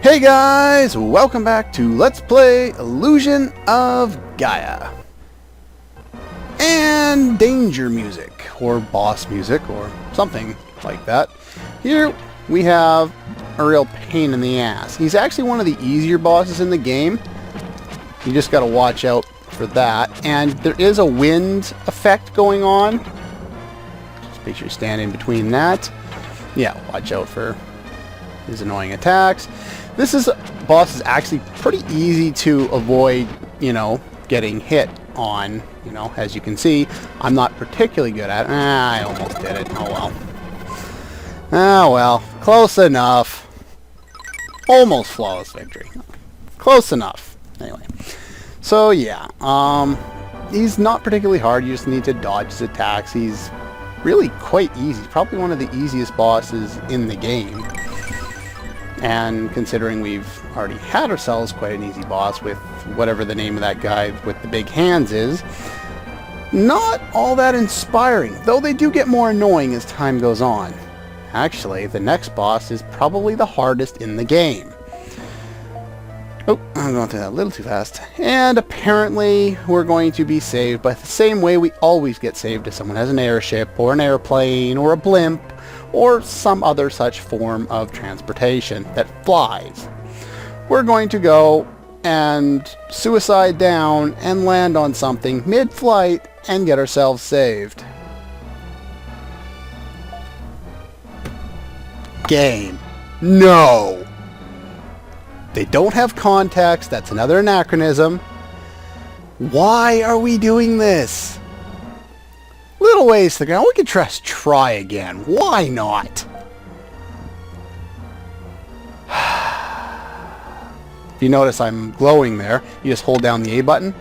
Hey guys, welcome back to Let's Play Illusion of Gaia. And danger music, or boss music, or something like that. Here we have a real pain in the ass. He's actually one of the easier bosses in the game. You just gotta watch out for that. And there is a wind effect going on. Just make sure you stand in between that. Yeah, watch out for his annoying attacks. This boss is actually pretty easy to avoid, getting hit on. As you can see, I'm not particularly good at it. I almost did it. Oh well. Ah well, close enough. Almost flawless victory. Close enough. Anyway, so yeah, he's not particularly hard. You just need to dodge his attacks. He's really quite easy. Probably one of the easiest bosses in the game. And considering we've already had ourselves quite an easy boss with whatever the name of that guy with the big hands is, not all that inspiring, though they do get more annoying as time goes on. Actually, the next boss is probably the hardest in the game. Oh, I'm going through that a little too fast. And apparently we're going to be saved by the same way we always get saved if someone has an airship or an airplane or a blimp or some other such form of transportation that flies. We're going to go and suicide down and land on something mid-flight and get ourselves saved. Game. No! They don't have context. That's another anachronism. Why are we doing this? Little ways to the ground. We can just try again. Why not? If you notice I'm glowing there, you just hold down the A button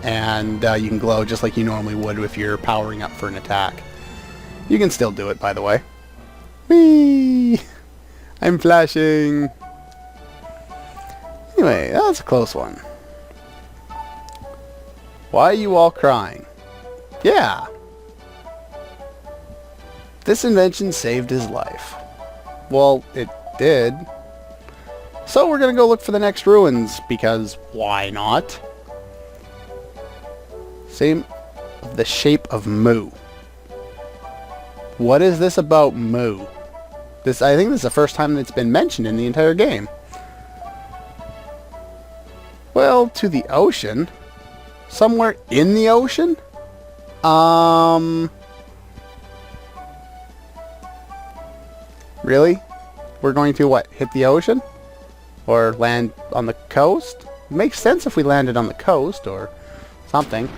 and you can glow just like you normally would if you're powering up for an attack. You can still do it, by the way. Whee! I'm flashing. Anyway, that's a close one. Why are you all crying? Yeah. This invention saved his life. Well, it did. So we're gonna go look for the next ruins, because why not? Same the shape of Mu. What is this about Mu? I think this is the first time that it's been mentioned in the entire game. Well, to the ocean. Somewhere in the ocean? Really? We're going to, what, hit the ocean? Or land on the coast? It makes sense if we landed on the coast or something.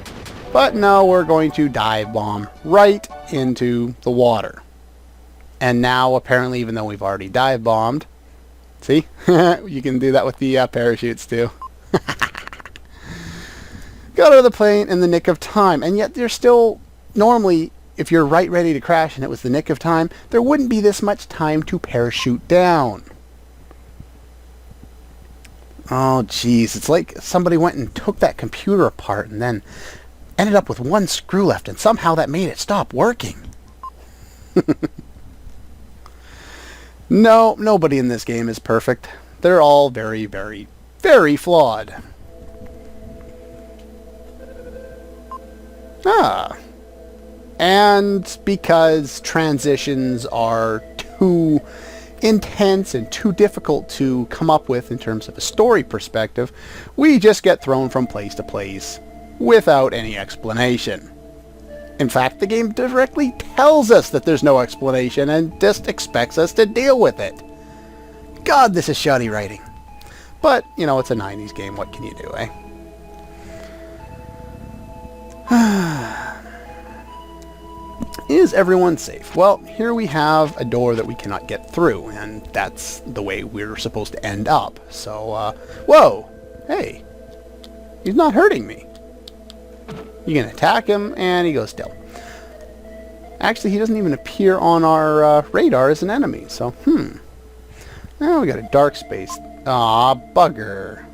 But no, we're going to dive bomb right into the water. And now, apparently, even though we've already dive bombed, see? You can do that with the parachutes too. Got out of the plane in the nick of time, and yet there's still, normally, if you're right ready to crash and it was the nick of time, there wouldn't be this much time to parachute down. Oh jeez, it's like somebody went and took that computer apart and then ended up with one screw left, and somehow that made it stop working. No, nobody in this game is perfect. They're all very, very, very flawed. And because transitions are too intense and too difficult to come up with in terms of a story perspective, we just get thrown from place to place without any explanation. In fact, the game directly tells us that there's no explanation and just expects us to deal with it. God, this is shoddy writing. But, it's a 90s game. What can you do, eh? Is everyone safe? Well, here we have a door that we cannot get through, and that's the way we're supposed to end up. So, whoa! Hey! He's not hurting me. You can attack him, and he goes still. Actually, he doesn't even appear on our radar as an enemy, so, Now we got a dark space. Aw, bugger.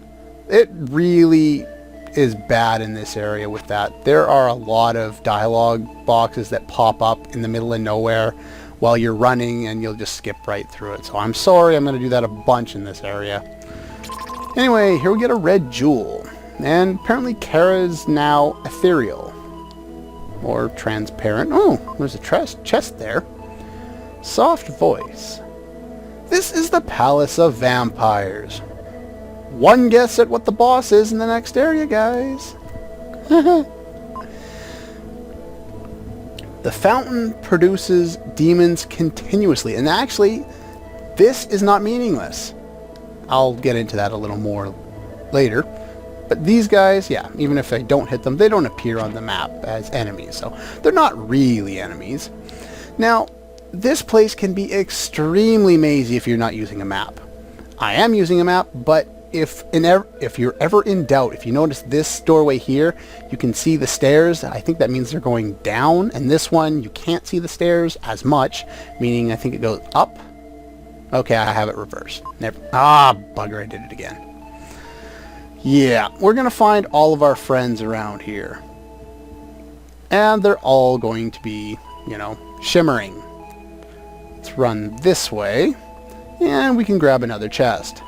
It really is bad in this area with that. There are a lot of dialogue boxes that pop up in the middle of nowhere while you're running, and you'll just skip right through it. So I'm sorry, I'm going to do that a bunch in this area. Anyway, here we get a red jewel. And apparently Kara's now ethereal. Or transparent. Oh, there's a chest there. Soft voice. This is the Palace of Vampires. One guess at what the boss is in the next area, guys. The fountain produces demons continuously. And actually, this is not meaningless. I'll get into that a little more later. But these guys, yeah, even if I don't hit them, they don't appear on the map as enemies. So they're not really enemies. Now, this place can be extremely mazy if you're not using a map. I am using a map, but if you're ever in doubt, if you notice this doorway here, you can see the stairs. I think that means they're going down. And this one, you can't see the stairs as much, meaning I think it goes up. Okay, I have it reversed. Bugger, I did it again. Yeah, we're going to find all of our friends around here. And they're all going to be, you know, shimmering. Let's run this way. And we can grab another chest.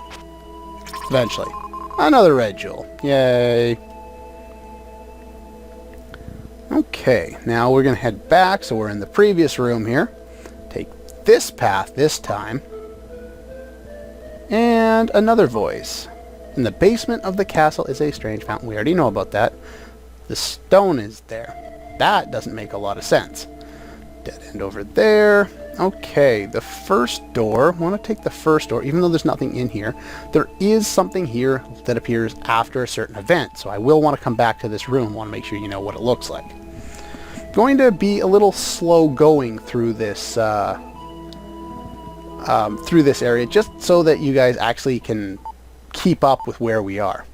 Eventually. Another red jewel. Yay. Okay, now we're going to head back. So we're in the previous room here. Take this path this time. And another voice. In the basement of the castle is a strange fountain. We already know about that. The stone is there. That doesn't make a lot of sense. Dead end over there. Okay, the first door. I want to take the first door, even though there's nothing in here. There is something here that appears after a certain event, so I will want to come back to this room. I want to make sure you know what it looks like. Going to be a little slow going through this area, just so that you guys actually can keep up with where we are.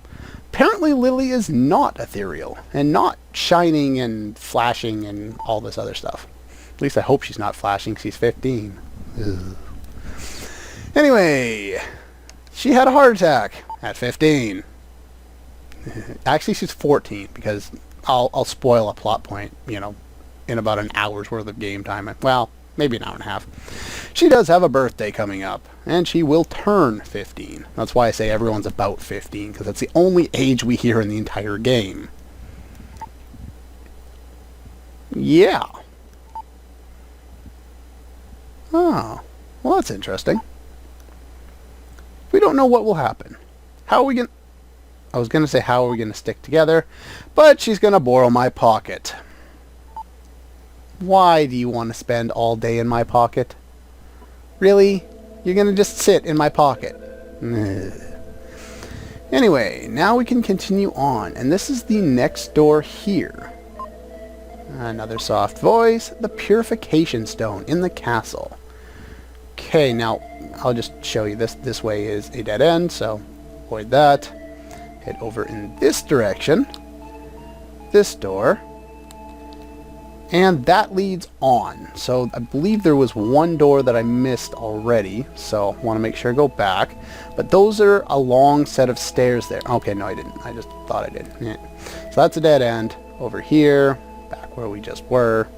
Apparently Lily is not ethereal, and not shining and flashing and all this other stuff. At least I hope she's not flashing. She's 15. Ugh. Anyway, she had a heart attack at 15. Actually, she's 14, because I'll spoil a plot point, you know, in about an hour's worth of game time. Well, maybe an hour and a half. She does have a birthday coming up, and she will turn 15. That's why I say everyone's about 15, because that's the only age we hear in the entire game. Yeah. Oh, well, that's interesting. We don't know what will happen. How are we going to... I was going to say, how are we going to stick together? But she's going to borrow my pocket. Why do you want to spend all day in my pocket? Really? You're going to just sit in my pocket. Ugh. Anyway, now we can continue on. And this is the next door here. Another soft voice. The Purification Stone in the castle. Okay, now I'll just show you this. This way is a dead end, so avoid that. Head over in this direction. This door. And that leads on. So I believe there was one door that I missed already. So I want to make sure I go back. But those are a long set of stairs there. Okay, no, I didn't. I just thought I did. Yeah. So that's a dead end. Over here. Back where we just were.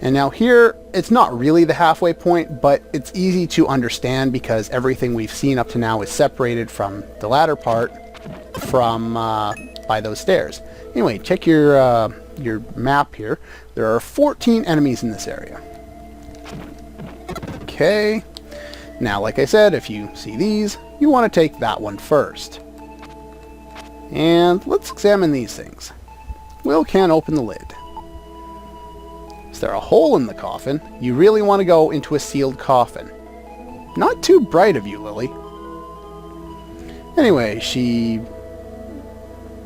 And now here, it's not really the halfway point, but it's easy to understand because everything we've seen up to now is separated from the latter part from by those stairs. Anyway, check your map here. There are 14 enemies in this area. Okay. Now, like I said, if you see these, you want to take that one first. And let's examine these things. Will can open the lid. Is there a hole in the coffin? You really want to go into a sealed coffin. Not too bright of you, Lily. Anyway, she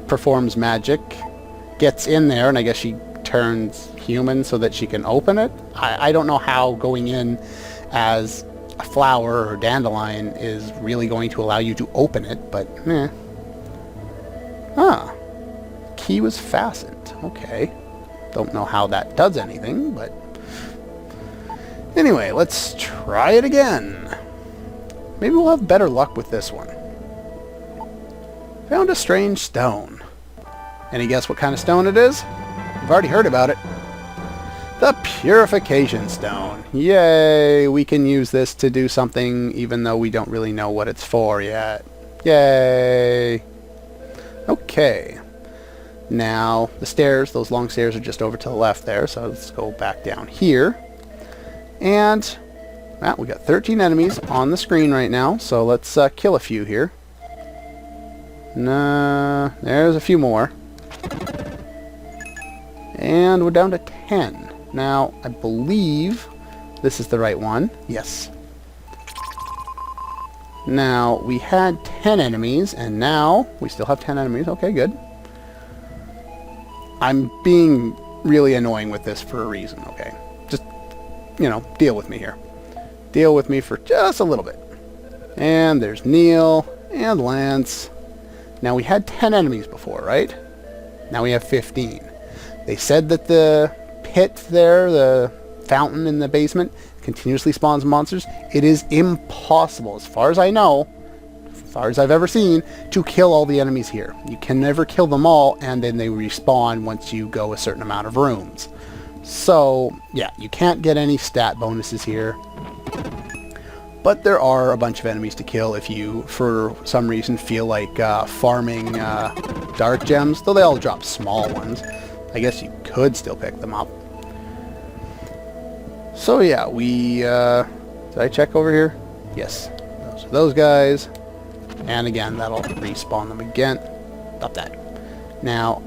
performs magic, gets in there, and I guess she turns human so that she can open it. I don't know how going in as a flower or dandelion is really going to allow you to open it, but eh. Ah, key was fastened. Okay. Don't know how that does anything, but... Anyway, let's try it again. Maybe we'll have better luck with this one. Found a strange stone. Any guess what kind of stone it is? You've already heard about it. The Purification Stone. Yay! We can use this to do something even though we don't really know what it's for yet. Yay! Okay. Now, the stairs, those long stairs are just over to the left there, so let's go back down here. And, well, we got 13 enemies on the screen right now, so let's kill a few here. Nah, there's a few more. And we're down to 10. Now, I believe this is the right one. Yes. Now, we had 10 enemies, and now we still have 10 enemies. Okay, good. I'm being really annoying with this for a reason, okay? Just, you know, deal with me here. Deal with me for just a little bit. And there's Neil and Lance. Now, we had 10 enemies before, right? Now we have 15. They said that the pit there, the fountain in the basement, continuously spawns monsters. It is impossible, as far as I know, as far as I've ever seen, to kill all the enemies here. You can never kill them all, and then they respawn once you go a certain amount of rooms. So, yeah, you can't get any stat bonuses here. But there are a bunch of enemies to kill if you, for some reason, feel like farming dark gems, though they all drop small ones. I guess you could still pick them up. So yeah, we, did I check over here? Yes. Those are those guys. And again, that'll respawn them again. Stop that. Now,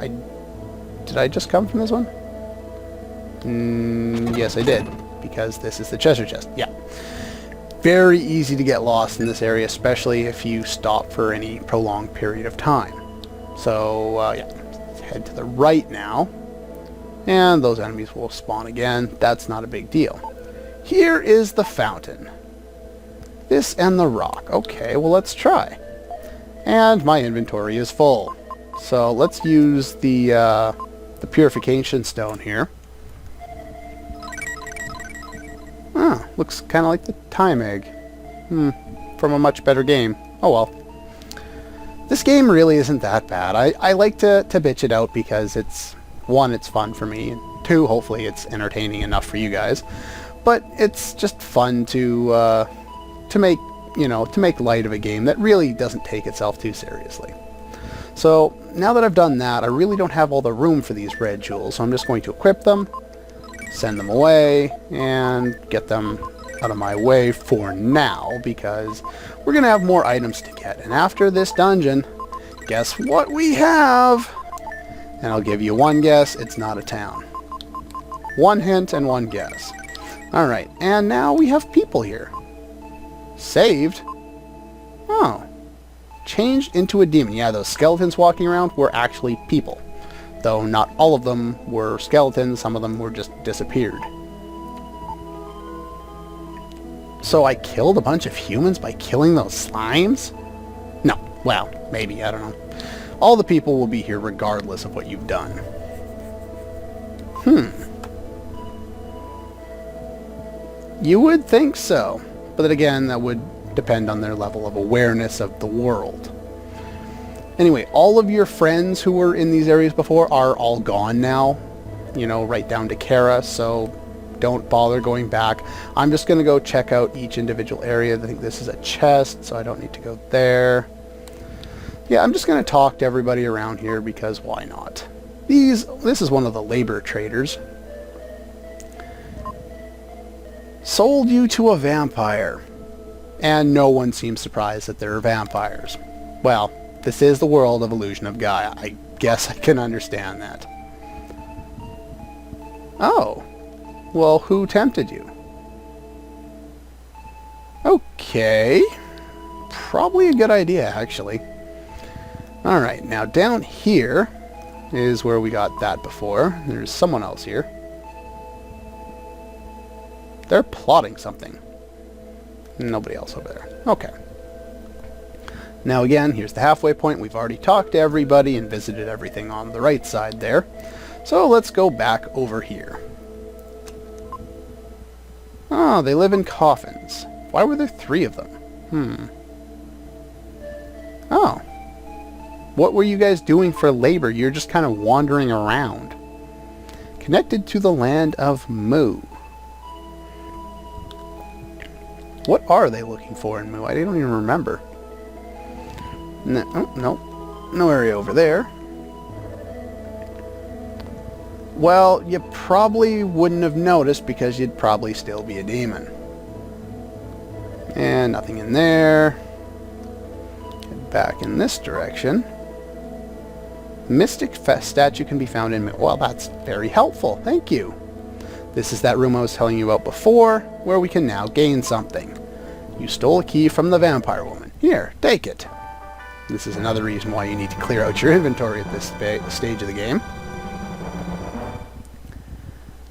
did I just come from this one? Yes, I did. Because this is the treasure chest. Yeah. Very easy to get lost in this area, especially if you stop for any prolonged period of time. So, yeah. Let's head to the right now. And those enemies will spawn again. That's not a big deal. Here is the fountain. This and the rock. Okay, well, let's try. And my inventory is full. So let's use the purification stone here. Ah, looks kind of like the time egg. From a much better game. Oh well. This game really isn't that bad. I like to bitch it out because it's, one, it's fun for me, and two, hopefully it's entertaining enough for you guys. But it's just fun to make, you know, to make light of a game that really doesn't take itself too seriously. So now that I've done that, I really don't have all the room for these red jewels, so I'm just going to equip them, send them away, and get them out of my way for now, because we're going to have more items to get. And after this dungeon, guess what we have? And I'll give you one guess, it's not a town. One hint and one guess. Alright, and now we have people here. Saved? Oh. Changed into a demon. Yeah, those skeletons walking around were actually people. Though not all of them were skeletons, some of them were just disappeared. So I killed a bunch of humans by killing those slimes? No. Well, maybe, I don't know. All the people will be here regardless of what you've done. You would think so. But then again, that would depend on their level of awareness of the world. Anyway, all of your friends who were in these areas before are all gone now. You know, right down to Kara, so don't bother going back. I'm just going to go check out each individual area. I think this is a chest, so I don't need to go there. Yeah, I'm just going to talk to everybody around here because why not? This is one of the labor traders. Sold you to a vampire. And no one seems surprised that there are vampires. Well, this is the world of Illusion of Gaia. I guess I can understand that. Oh. Well, who tempted you? Okay. Probably a good idea, actually. Alright, now down here is where we got that before. There's someone else here. They're plotting something. Nobody else over there. Okay. Now again, here's the halfway point. We've already talked to everybody and visited everything on the right side there. So let's go back over here. Oh, they live in coffins. Why were there 3 of them? Oh. What were you guys doing for labor? You're just kind of wandering around. Connected to the land of Mu. What are they looking for in Mu? I don't even remember. No, oh, no. No area over there. Well, you probably wouldn't have noticed because you'd probably still be a demon. And nothing in there. Head back in this direction. Mystic statue can be found in... Well, that's very helpful. Thank you. This is that room I was telling you about before, where we can now gain something. You stole a key from the vampire woman. Here, take it. This is another reason why you need to clear out your inventory at this stage of the game.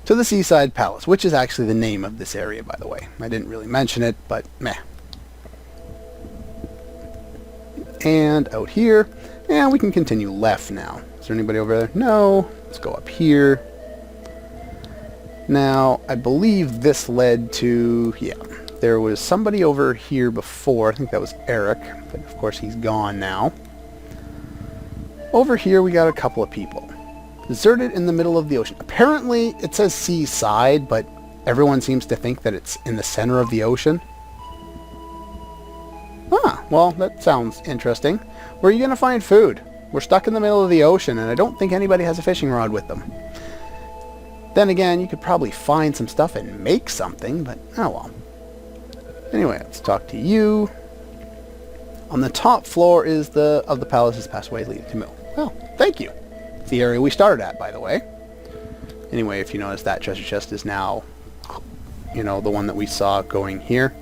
To the Seaside Palace, which is actually the name of this area, by the way. I didn't really mention it, but meh. And out here, and we can continue left now. Is there anybody over there? No. Let's go up here. Now, I believe this led to... Yeah, there was somebody over here before. I think that was Eric, but of course he's gone now. Over here we got a couple of people. Deserted in the middle of the ocean. Apparently it says seaside, but everyone seems to think that it's in the center of the ocean. Ah, well, that sounds interesting. Where are you going to find food? We're stuck in the middle of the ocean, and I don't think anybody has a fishing rod with them. Then again, you could probably find some stuff and make something, but oh well. Anyway, let's talk to you. On the top floor is the palace's passageway leading to Mu. Well, thank you. It's the area we started at, by the way. Anyway, if you notice, that treasure chest is now, you know, the one that we saw going here.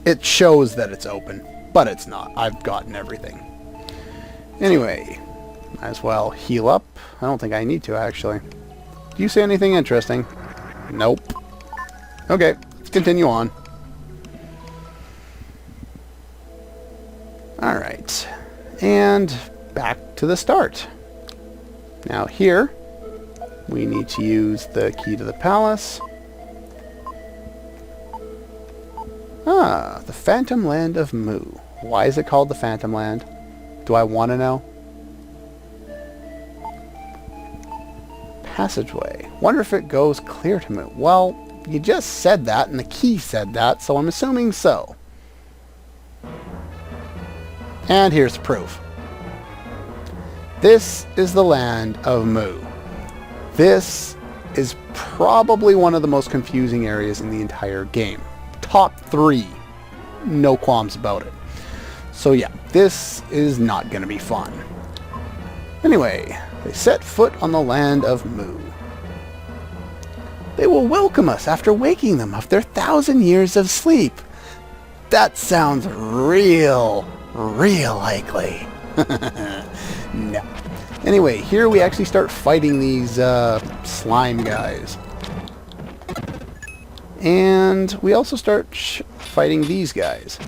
It shows that it's open, but it's not. I've gotten everything. Anyway, might as well heal up. I don't think I need to, actually. Do you see anything interesting? Nope. Okay, let's continue on. Alright. And back to the start. Now here, we need to use the key to the palace. Ah, the Phantom Land of Mu. Why is it called the Phantom Land? Do I want to know? Passageway. Wonder if it goes clear to Mu. Well, you just said that, and the key said that, so I'm assuming so. And here's the proof. This is the land of Mu. This is probably one of the most confusing areas in the entire game. Top 3. No qualms about it. So yeah, this is not going to be fun. Anyway, they set foot on the land of Mu. They will welcome us after waking them of their 1,000 years of sleep. That sounds real likely. No. Anyway, here we actually start fighting these slime guys. And we also start fighting these guys.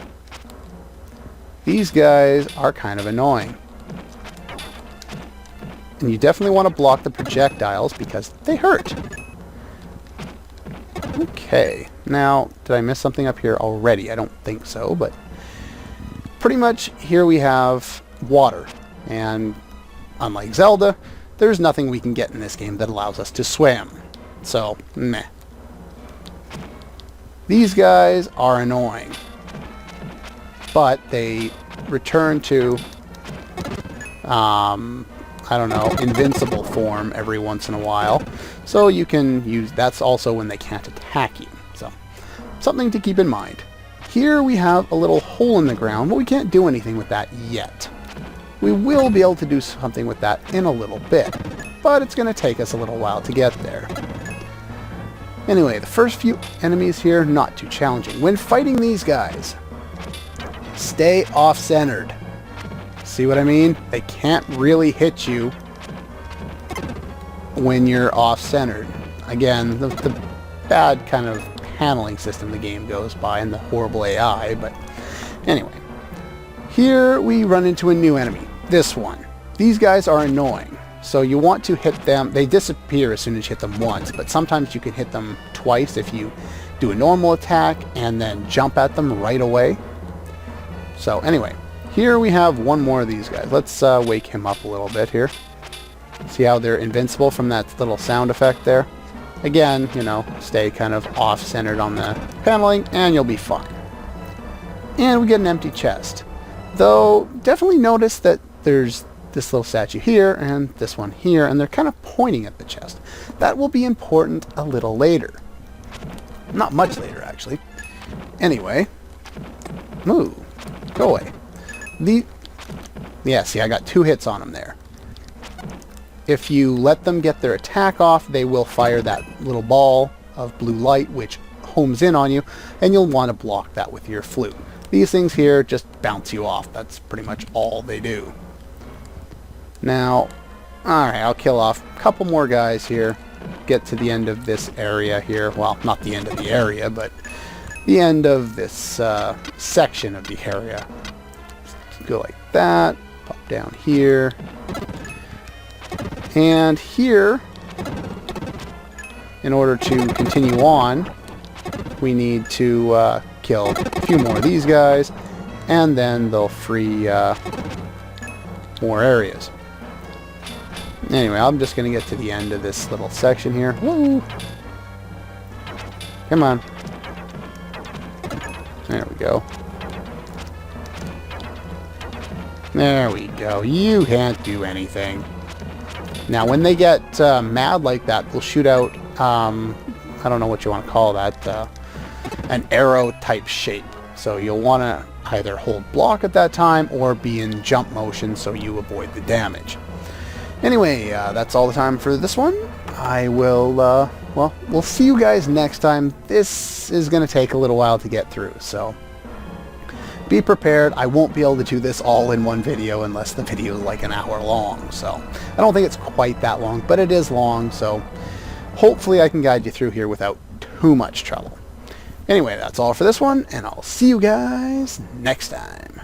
These guys are kind of annoying. And you definitely want to block the projectiles because they hurt. Okay. Now, did I miss something up here already? I don't think so, but pretty much here we have water. And unlike Zelda, there's nothing we can get in this game that allows us to swim. So, meh. These guys are annoying. But they return to, I don't know, invincible form every once in a while. So you can use, that's also when they can't attack you. So, something to keep in mind. Here we have a little hole in the ground, but we can't do anything with that yet. We will be able to do something with that in a little bit, but it's going to take us a little while to get there. Anyway, the first few enemies here, not too challenging. When fighting these guys, stay off-centered. See what I mean? They can't really hit you when you're off-centered. Again, the bad kind of handling system the game goes by and the horrible AI, but anyway. Here we run into a new enemy. This one. These guys are annoying. So you want to hit them. They disappear as soon as you hit them once, but sometimes you can hit them twice if you do a normal attack and then jump at them right away. So anyway, here we have one more of these guys. Let's wake him up a little bit here. See how they're invincible from that little sound effect there? Again, you know, stay kind of off-centered on the paneling, and you'll be fine. And we get an empty chest. Though, definitely notice that there's this little statue here, and this one here, and they're kind of pointing at the chest. That will be important a little later. Not much later, actually. Anyway. Move. Go away. Yeah, see, I got 2 hits on them there. If you let them get their attack off, they will fire that little ball of blue light, which homes in on you, and you'll want to block that with your flute. These things here just bounce you off. That's pretty much all they do. Now, alright, I'll kill off a couple more guys here. Get to the end of this area here. Well, not the end of the area, but the end of this section of the area. Just go like that. Pop down here. And here, in order to continue on, we need to kill a few more of these guys, and then they'll free more areas. Anyway, I'm just going to get to the end of this little section here. Woo! Come on. There we go. There we go. You can't do anything. Now, when they get mad like that, they'll shoot out, I don't know what you want to call that, an arrow type shape. So you'll want to either hold block at that time or be in jump motion so you avoid the damage. Anyway, that's all the time for this one. I will, well, we'll see you guys next time. This is going to take a little while to get through, so be prepared. I won't be able to do this all in one video unless the video is like an hour long, so I don't think it's quite that long, but it is long, so hopefully I can guide you through here without too much trouble. Anyway, that's all for this one, and I'll see you guys next time.